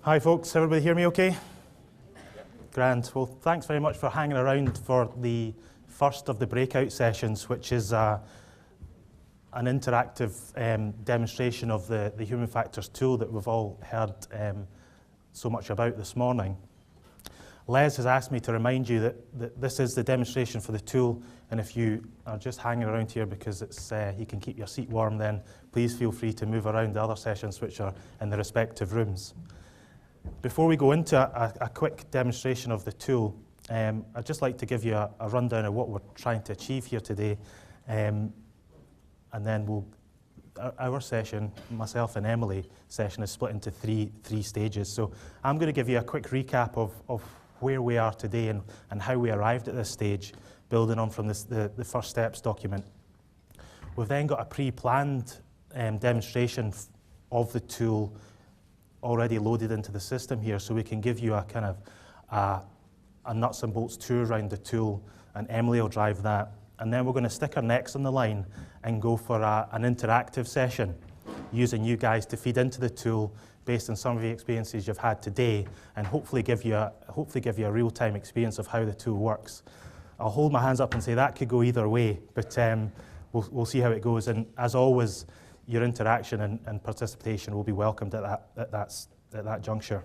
Hi folks, everybody hear me okay? Grand. Well, thanks very much for hanging around for the first of the breakout sessions, which is an interactive demonstration of the human factors tool that we've all heard so much about this morning. Les has asked me to remind you that this is the demonstration for the tool, and if you are just hanging around here because it's you can keep your seat warm, then please feel free to move around the other sessions which are in the respective rooms. Before we go into a quick demonstration of the tool, I'd just like to give you a rundown of what we're trying to achieve here today, and then our session, myself and Emily's session, is split into three stages. So I'm going to give you a quick recap of where we are today and how we arrived at this stage, building on from the first steps document. We've then got a pre-planned demonstration of the tool already loaded into the system here, so we can give you a kind of a nuts and bolts tour around the tool, and Emily will drive that. And then we're going to stick our necks on the line and go for an interactive session, using you guys to feed into the tool based on some of the experiences you've had today, and hopefully give you a real-time experience of how the tool works. I'll hold my hands up and say that could go either way, but we'll see how it goes. And as always, your interaction and participation will be welcomed at that juncture.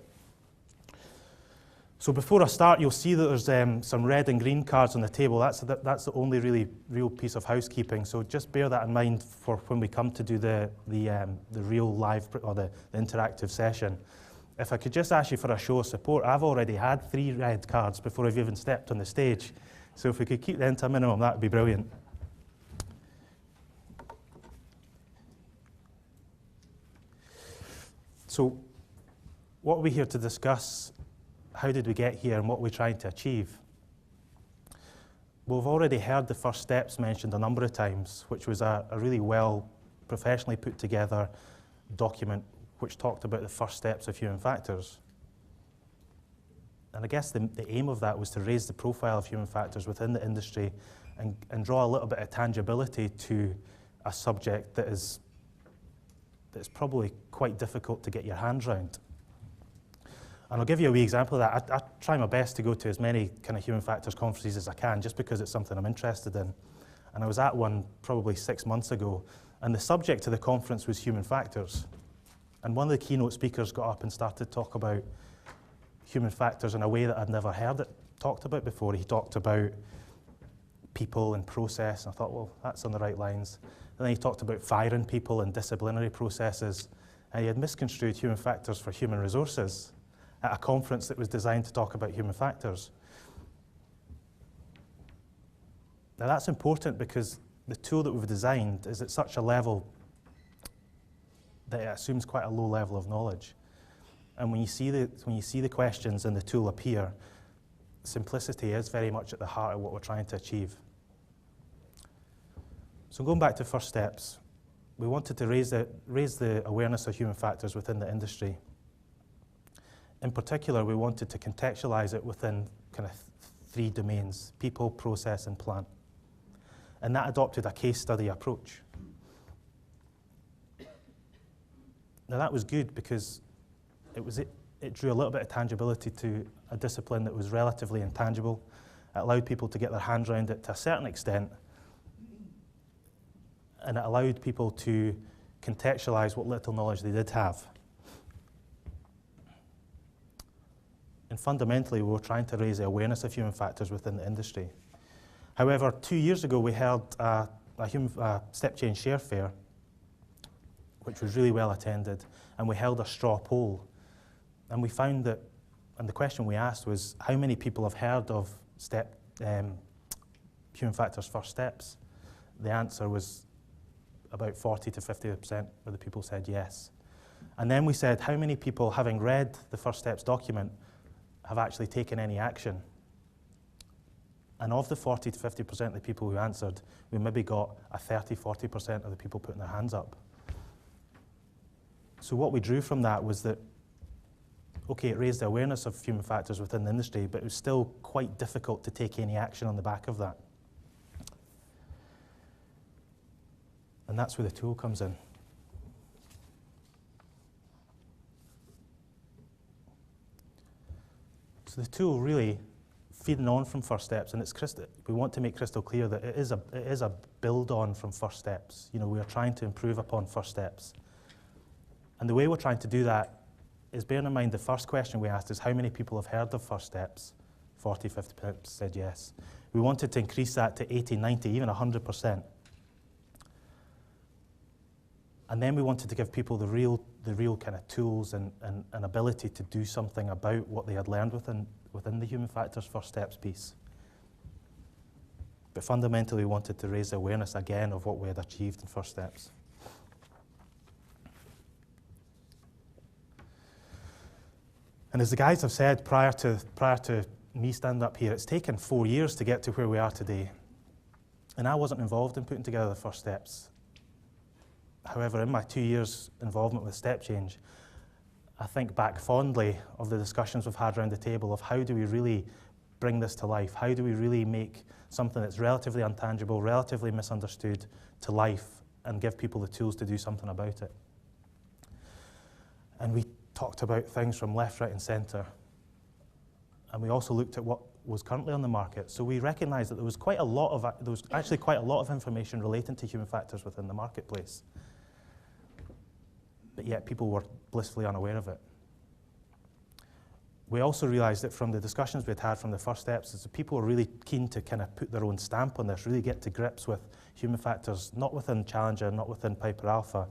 So before I start, you'll see that there's some red and green cards on the table. That's the only real piece of housekeeping. So just bear that in mind for when we come to do the real live or the interactive session. If I could just ask you for a show of support, I've already had 3 red cards before I've even stepped on the stage. So if we could keep them to a minimum, that would be brilliant. So what are we here to discuss? How did we get here and what we're trying to achieve? Well, we've already heard the first steps mentioned a number of times, which was a really well professionally put together document which talked about the first steps of human factors. And I guess the aim of that was to raise the profile of human factors within the industry and draw a little bit of tangibility to a subject that is probably quite difficult to get your hands around. And I'll give you a wee example of that. I try my best to go to as many kind of human factors conferences as I can, just because it's something I'm interested in. And I was at one probably 6 months ago, and the subject of the conference was human factors. And one of the keynote speakers got up and started to talk about human factors in a way that I'd never heard it talked about before. He talked about people and process, and I thought, well, that's on the right lines. And then he talked about firing people and disciplinary processes, and he had misconstrued human factors for human resources at a conference that was designed to talk about human factors. Now that's important because the tool that we've designed is at such a level that it assumes quite a low level of knowledge. And when you see the questions in the tool appear, simplicity is very much at the heart of what we're trying to achieve. So going back to first steps, we wanted to raise the awareness of human factors within the industry. In particular, we wanted to contextualize it within kind of 3 domains: people, process, and plant. And that adopted a case study approach. Now that was good because it drew a little bit of tangibility to a discipline that was relatively intangible. It allowed people to get their hands around it to a certain extent, and it allowed people to contextualize what little knowledge they did have. And fundamentally, we were trying to raise the awareness of human factors within the industry. However, 2 years ago, we held a step change share fair, which was really well attended, and we held a straw poll. And we found that, and the question we asked was, how many people have heard of human factors first steps? The answer was about 40 to 50% of the people said yes. And then we said, how many people, having read the first steps document, have actually taken any action? And of the 40 to 50% of the people who answered, we maybe got a 30-40% of the people putting their hands up. So what we drew from that was that, okay, it raised the awareness of human factors within the industry, but it was still quite difficult to take any action on the back of that. And that's where the tool comes in. So the tool really feeding on from first steps, and we want to make crystal clear that it is a build on from first steps. You know, we are trying to improve upon first steps. And the way we're trying to do that is, bearing in mind the first question we asked is how many people have heard of first steps? 40, 50% said yes. We wanted to increase that to 80, 90, even 100%. And then we wanted to give people the real kind of tools and ability to do something about what they had learned within the human factors first steps piece. But fundamentally, we wanted to raise awareness again of what we had achieved in first steps. And as the guys have said prior to me standing up here, it's taken 4 years to get to where we are today. And I wasn't involved in putting together the first steps. However, in my 2 years involvement with Step Change, I think back fondly of the discussions we've had around the table of how do we really bring this to life? How do we really make something that's relatively intangible, relatively misunderstood to life and give people the tools to do something about it? And we talked about things from left, right, and centre. And we also looked at what was currently on the market. So we recognised that there was actually quite a lot of information relating to human factors within the marketplace. But yet people were blissfully unaware of it. We also realised that from the discussions we'd had from the first steps is that people were really keen to kind of put their own stamp on this, really get to grips with human factors, not within Challenger, not within Piper Alpha,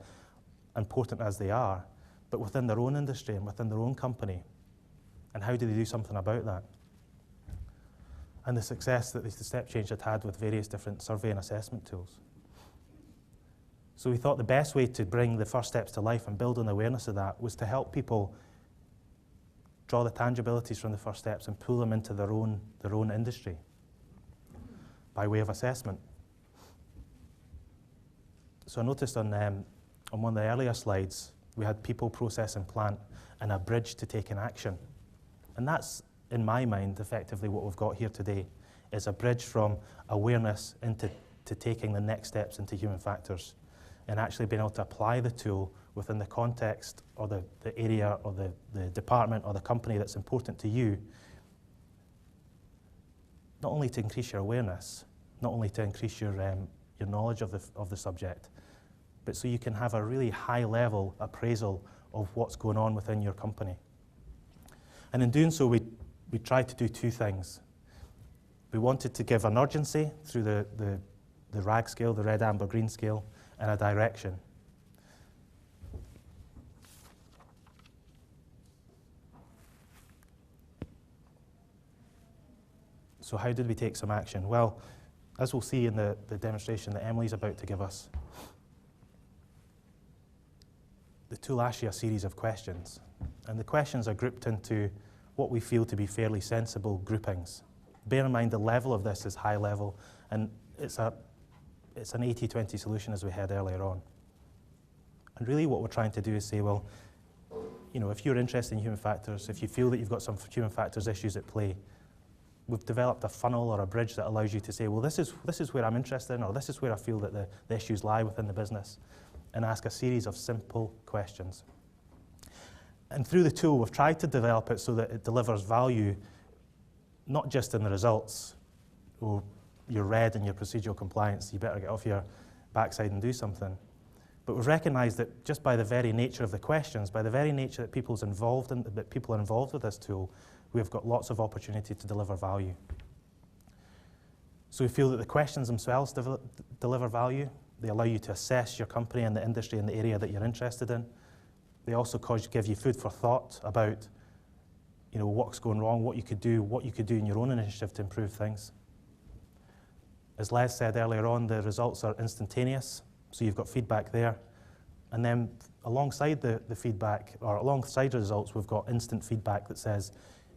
important as they are, but within their own industry and within their own company. And how do they do something about that? And the success that the Step Change had had with various different survey and assessment tools. So we thought the best way to bring the first steps to life and build an awareness of that was to help people draw the tangibilities from the first steps and pull them into their own industry by way of assessment. So I noticed on one of the earlier slides, we had people, process, and plant, and a bridge to taking action. And that's, in my mind, effectively what we've got here today, is a bridge from awareness into taking the next steps into human factors and actually being able to apply the tool within the context or the area or the department or the company that's important to you, not only to increase your awareness, not only to increase your knowledge of the subject, but so you can have a really high-level appraisal of what's going on within your company. And in doing so, we tried to do two things. We wanted to give an urgency through the RAG scale, the red, amber, green scale, and a direction. So how did we take some action? Well, as we'll see in the demonstration that Emily's about to give us, the tool asks you a series of questions. And the questions are grouped into what we feel to be fairly sensible groupings. Bear in mind the level of this is high level, and it's an 80-20 solution, as we had earlier on. And really what we're trying to do is say, well, you know, if you're interested in human factors, if you feel that you've got some human factors issues at play, we've developed a funnel or a bridge that allows you to say, well, this is where I'm interested in, or this is where I feel that the issues lie within the business, and ask a series of simple questions. And through the tool, we've tried to develop it so that it delivers value, not just in the results. Oh, you're red in your procedural compliance, you better get off your backside and do something. But we've recognised that just by the very nature of the questions, by the very nature that people are involved with this tool, we've got lots of opportunity to deliver value. So we feel that the questions themselves deliver value. They allow you to assess your company and the industry and the area that you're interested in. They also give you food for thought about, you know, what's going wrong, what you could do in your own initiative to improve things. As Les said earlier on, the results are instantaneous, so you've got feedback there. And then alongside the feedback, or alongside the results, we've got instant feedback that says,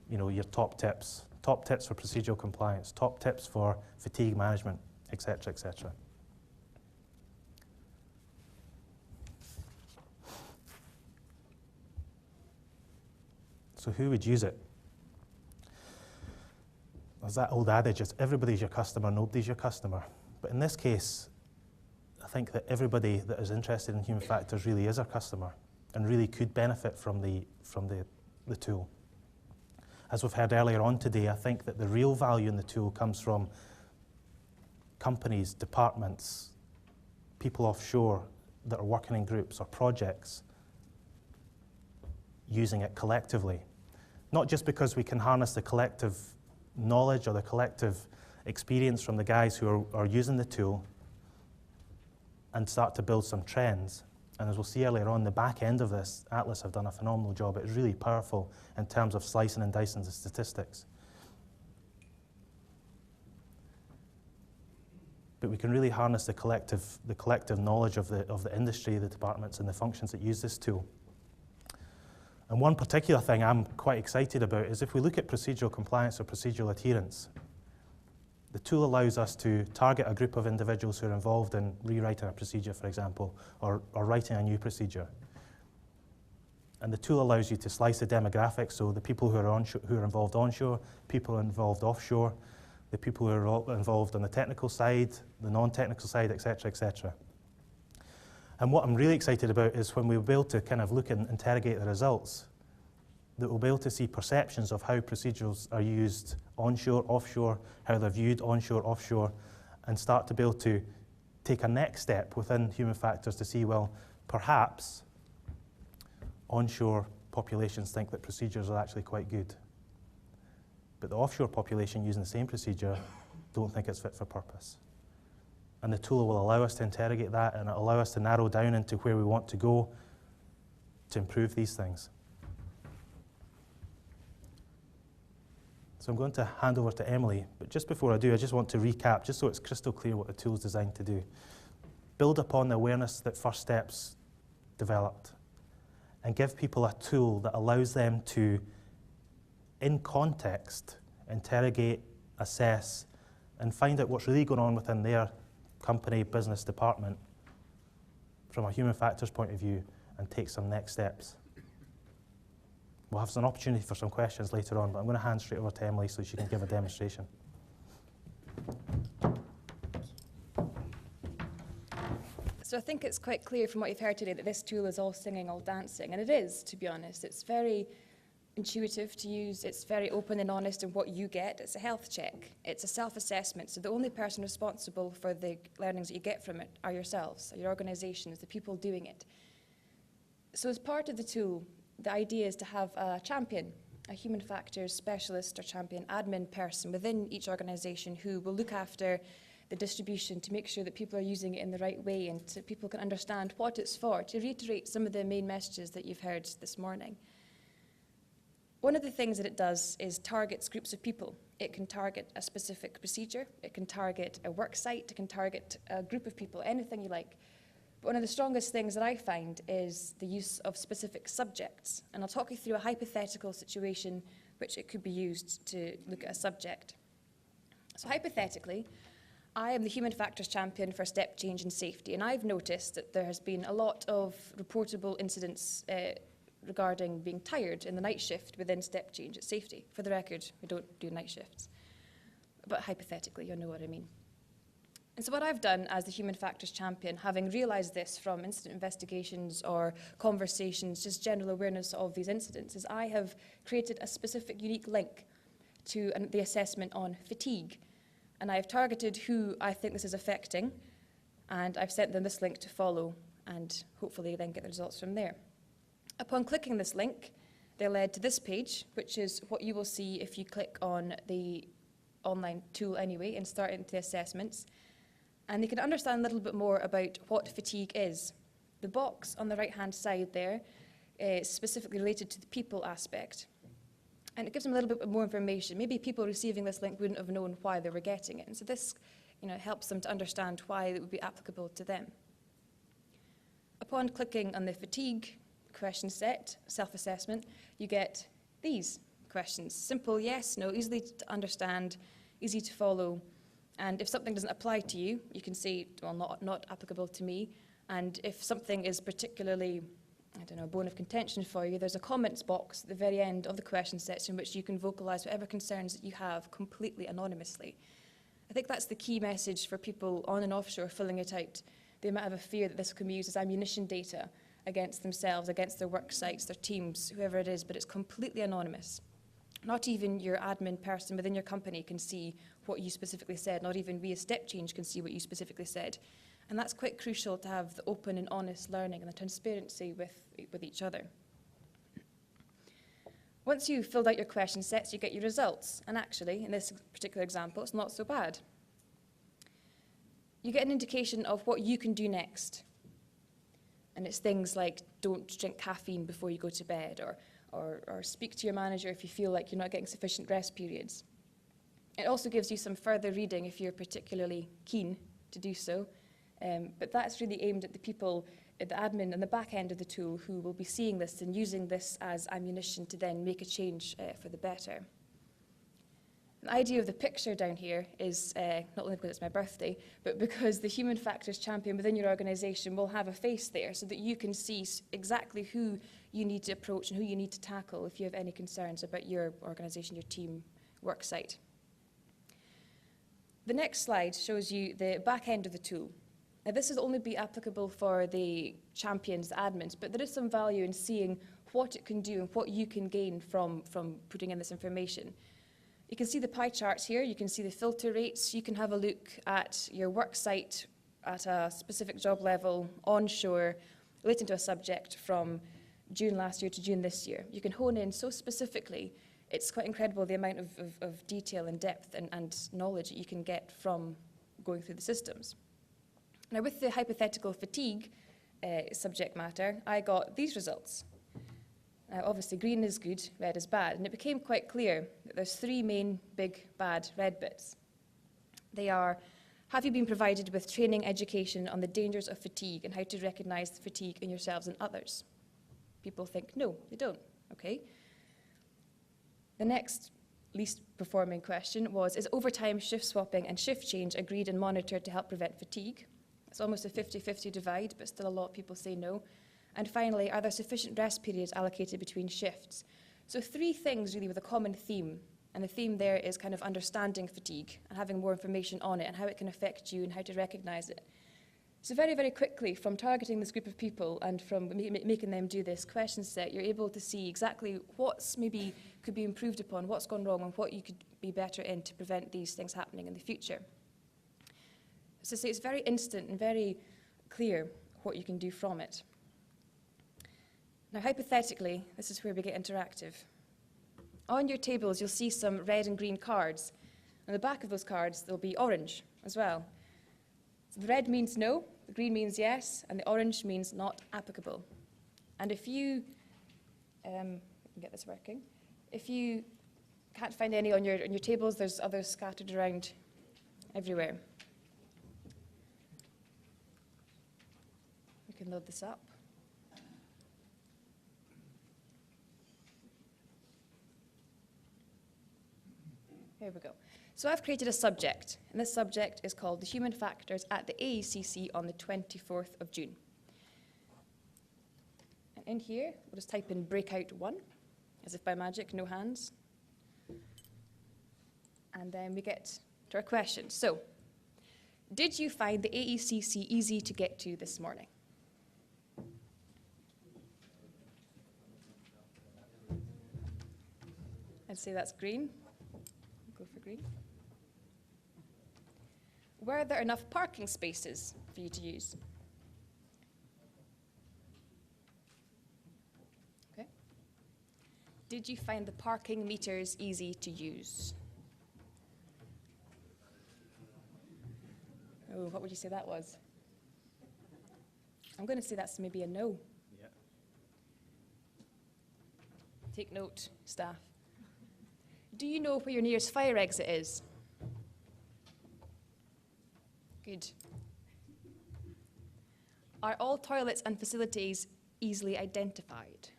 you know, your top tips for procedural compliance, top tips for fatigue management, etc., etc. So who would use it? There's that old adage, it's everybody's your customer, nobody's your customer. But in this case, I think that everybody that is interested in human factors really is our customer and really could benefit from the tool. as we've heard earlier on today, I think that the real value in the tool comes from companies, departments, people offshore that are working in groups or projects using it collectively. Not just because we can harness the collective knowledge or the collective experience from the guys who are using the tool and start to build some trends. And as we'll see earlier on, the back end of this, Atlas have done a phenomenal job. It's really powerful in terms of slicing and dicing the statistics. But we can really harness the collective knowledge of the industry, the departments, and the functions that use this tool. And one particular thing I'm quite excited about is if we look at procedural compliance or procedural adherence, the tool allows us to target a group of individuals who are involved in rewriting a procedure, for example, or writing a new procedure. And the tool allows you to slice the demographics, so the people who are involved onshore, people involved offshore, the people who are involved on the technical side, the non-technical side, etc., etc. And what I'm really excited about is when we'll be able to kind of look and interrogate the results, that we'll be able to see perceptions of how procedures are used onshore, offshore, how they're viewed onshore, offshore, and start to be able to take a next step within human factors to see, well, perhaps onshore populations think that procedures are actually quite good, but the offshore population using the same procedure don't think it's fit for purpose. And the tool will allow us to interrogate that and allow us to narrow down into where we want to go to improve these things. So I'm going to hand over to Emily, but just before I do, I just want to recap, just so it's crystal clear what the tool is designed to do. Build upon the awareness that First Steps developed and give people a tool that allows them to, in context, interrogate, assess, and find out what's really going on within their company, business, department from a human factors point of view and take some next steps. We'll have some opportunity for some questions later on, but I'm going to hand straight over to Emily so she can give a demonstration. So I think it's quite clear from what you've heard today that this tool is all singing, all dancing, and it is, to be honest. It's very intuitive to use, it's very open and honest in what you get. It's a health check, it's a self-assessment, so the only person responsible for the learnings that you get from it are yourselves, your organisations, the people doing it. So as part of the tool, the idea is to have a champion, a human factors specialist or champion admin person within each organisation who will look after the distribution to make sure that people are using it in the right way and so people can understand what it's for, to reiterate some of the main messages that you've heard this morning. One of the things that it does is targets groups of people. It can target a specific procedure, it can target a work site, it can target a group of people, anything you like. But one of the strongest things that I find is the use of specific subjects. And I'll talk you through a hypothetical situation which it could be used to look at a subject. So hypothetically, I am the human factors champion for step change and safety, and I've noticed that there has been a lot of reportable incidents regarding being tired in the night shift within step change at safety. For the record, we don't do night shifts. But hypothetically, you'll know what I mean. And so what I've done as the human factors champion, having realised this from incident investigations or conversations, just general awareness of these incidents, is I have created a specific unique link to the assessment on fatigue. And I've targeted who I think this is affecting, and I've sent them this link to follow, and hopefully then get the results from there. Upon clicking this link, they're led to this page, which is what you will see if you click on the online tool anyway and start into the assessments. And they can understand a little bit more about what fatigue is. The box on the right-hand side there is specifically related to the people aspect. And it gives them a little bit more information. Maybe people receiving this link wouldn't have known why they were getting it. And so this helps them to understand why it would be applicable to them. Upon clicking on the fatigue question set, self-assessment, you get these questions. Simple yes, no, easily to understand, easy to follow. And if something doesn't apply to you, you can say, well, not applicable to me. And if something is particularly, a bone of contention for you, there's a comments box at the very end of the question section which you can vocalise whatever concerns that you have completely anonymously. I think that's the key message for people on and offshore filling it out. They might have a fear that this can be used as ammunition data against themselves, against their work sites, their teams, whoever it is, but it's completely anonymous. Not even your admin person within your company can see what you specifically said. Not even we as Step Change can see what you specifically said. And that's quite crucial to have the open and honest learning and the transparency with each other. Once you've filled out your question sets, you get your results. And actually, in this particular example, it's not so bad. You get an indication of what you can do next. And it's things like don't drink caffeine before you go to bed, or speak to your manager if you feel like you're not getting sufficient rest periods. It also gives you some further reading if you're particularly keen to do so. But that's really aimed at the people at the admin and the back end of the tool who will be seeing this and using this as ammunition to then make a change for the better. The idea of the picture down here is not only because it's my birthday, but because the human factors champion within your organisation will have a face there so that you can see exactly who you need to approach and who you need to tackle if you have any concerns about your organisation, your team, work site. The next slide shows you the back end of the tool. Now, this will only be applicable for the champions, the admins, but there is some value in seeing what it can do and what you can gain from putting in this information. You can see the pie charts here, you can see the filter rates, you can have a look at your work site at a specific job level, onshore, relating to a subject from June last year to June this year. You can hone in so specifically, it's quite incredible the amount of detail and depth and knowledge that you can get from going through the systems. Now, with the hypothetical fatigue subject matter, I got these results. Now, obviously, green is good, red is bad, and it became quite clear that there's three main big bad red bits. They are, have you been provided with training education on the dangers of fatigue and how to recognise the fatigue in yourselves and others? People think, no, they don't. Okay. The next least performing question was, is overtime, shift swapping and shift change agreed and monitored to help prevent fatigue? It's almost a 50-50 divide, but still a lot of people say no. And finally, are there sufficient rest periods allocated between shifts? So three things really with a common theme. And the theme there is kind of understanding fatigue and having more information on it and how it can affect you and how to recognise it. So very, very quickly, from targeting this group of people and from making them do this question set, you're able to see exactly what's maybe could be improved upon, what's gone wrong, and what you could be better in to prevent these things happening in the future. So it's very instant and very clear what you can do from it. Now, hypothetically, this is where we get interactive. On your tables, you'll see some red and green cards. On the back of those cards, there'll be orange as well. So the red means no, the green means yes, and the orange means not applicable. And if you, get this working, if you can't find any on your tables, there's others scattered around everywhere. We can load this up. Here we go. So I've created a subject, and this subject is called the Human Factors at the AECC on the 24th of June. And in here, we'll just type in breakout 1, as if by magic, no hands. And then we get to our question. So, did you find the AECC easy to get to this morning? I'd say that's green. Go for green. Were there enough parking spaces for you to use? Okay. Did you find the parking meters easy to use? Oh, what would you say that was? I'm going to say that's maybe a no. Yeah. Take note, staff. Do you know where your nearest fire exit is? Good. Are all toilets and facilities easily identified?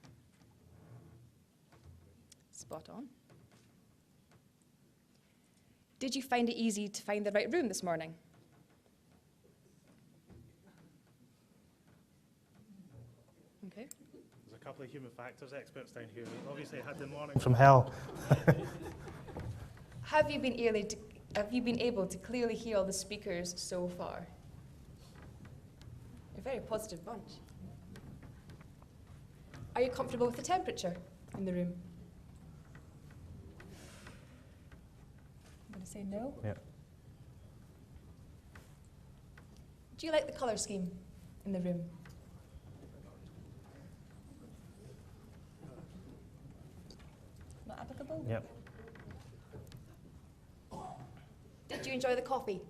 Spot on. Did you find it easy to find the right room this morning? Okay. There's a couple of human factors experts down here. We obviously had the morning from hell. Have you been able to clearly hear all the speakers so far? A very positive bunch. Are you comfortable with the temperature in the room? say no. Yeah. Do you like the colour scheme in the room? Not applicable? Yep. Did you enjoy the coffee?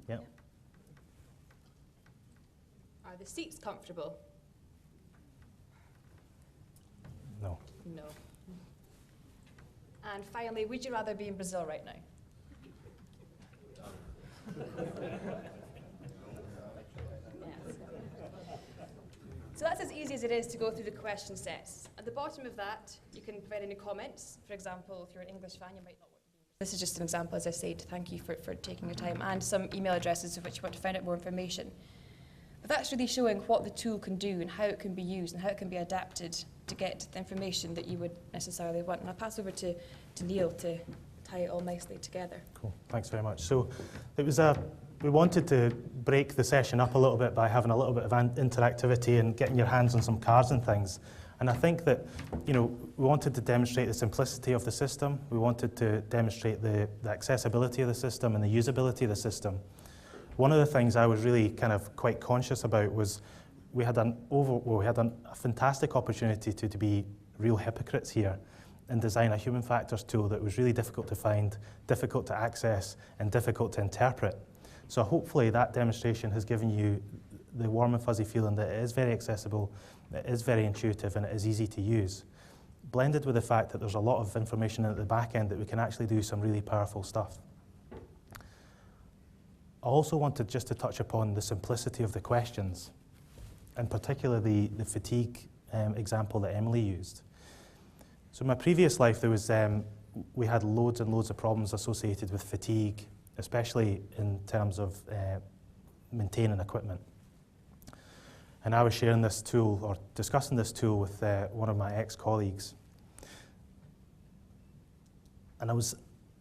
Yep. Are the seats comfortable? No. No. And finally, would you rather be in Brazil right now? Yes. So that's as easy as it is to go through the question sets. At the bottom of that, you can provide any comments. For example, if you're an English fan, you might not want to be. This is just an example, as I said. Thank you for taking your time, and some email addresses of which you want to find out more information. But that's really showing what the tool can do and how it can be used and how it can be adapted to get the information that you would necessarily want. And I'll pass over to Neil to tie it all nicely together. Cool, thanks very much. So it was we wanted to break the session up a little bit by having a little bit of interactivity and getting your hands on some cards and things. And I think that, we wanted to demonstrate the simplicity of the system. We wanted to demonstrate the accessibility of the system and the usability of the system. One of the things I was really kind of quite conscious about was we had a fantastic opportunity to be real hypocrites here and design a human factors tool that was really difficult to find, difficult to access, and difficult to interpret. So hopefully that demonstration has given you the warm and fuzzy feeling that it is very accessible, it is very intuitive, and it is easy to use, blended with the fact that there's a lot of information at the back end that we can actually do some really powerful stuff. I also wanted just to touch upon the simplicity of the questions, in particular the fatigue example that Emily used. So in my previous life, there was we had loads and loads of problems associated with fatigue, especially in terms of maintaining equipment. And I was sharing this tool, or discussing this tool with one of my ex-colleagues. And I was,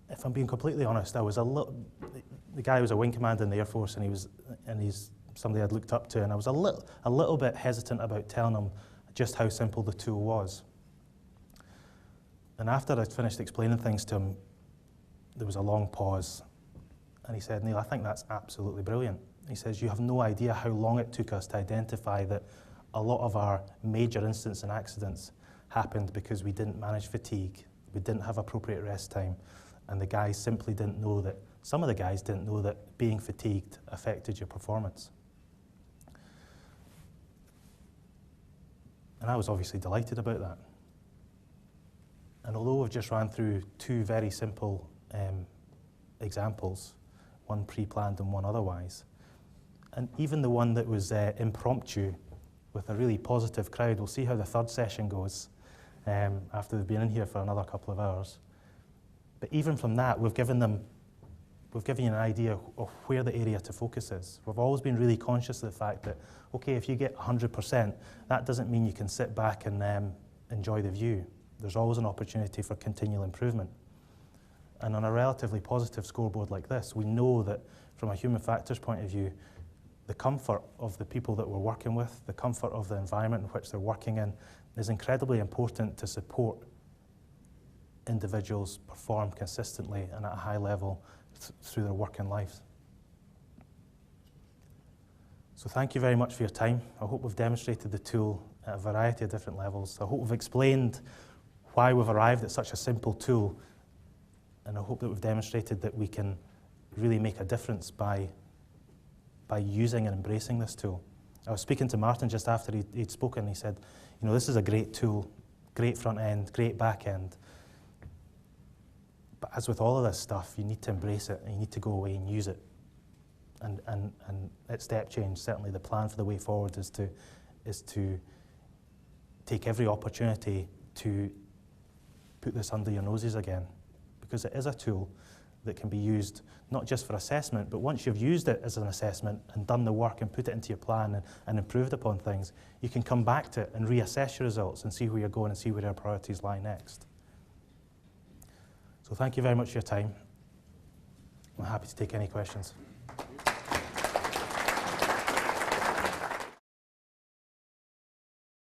if I'm being completely honest, I was the guy was a wing commander in the Air Force, and he's somebody I'd looked up to, and I was a little bit hesitant about telling him just how simple the tool was. And after I'd finished explaining things to him, there was a long pause, and he said, "Neil, I think that's absolutely brilliant." He says, "You have no idea how long it took us to identify that a lot of our major incidents and accidents happened because we didn't manage fatigue, we didn't have appropriate rest time, and the guys simply didn't know that, some of the guys didn't know that being fatigued affected your performance." And I was obviously delighted about that. And although we've just ran through two very simple examples, one pre-planned and one otherwise, and even the one that was impromptu with a really positive crowd, we'll see how the third session goes after they've been in here for another couple of hours. But even from that, we've given you an idea of where the area to focus is. We've always been really conscious of the fact that, okay, if you get 100%, that doesn't mean you can sit back and enjoy the view. There's always an opportunity for continual improvement. And on a relatively positive scoreboard like this, we know that from a human factors point of view, the comfort of the people that we're working with, the comfort of the environment in which they're working in, is incredibly important to support individuals perform consistently and at a high level through their working lives. So thank you very much for your time. I hope we've demonstrated the tool at a variety of different levels. I hope we've explained why we've arrived at such a simple tool, and I hope that we've demonstrated that we can really make a difference by using and embracing this tool. I was speaking to Martin just after he'd spoken. He said, this is a great tool, great front end, great back end. But as with all of this stuff, you need to embrace it and you need to go away and use it. And at step change, certainly the plan for the way forward is to take every opportunity to put this under your noses again, because it is a tool that can be used not just for assessment, but once you've used it as an assessment and done the work and put it into your plan and improved upon things, you can come back to it and reassess your results and see where you're going and see where your priorities lie next. So thank you very much for your time. I'm happy to take any questions.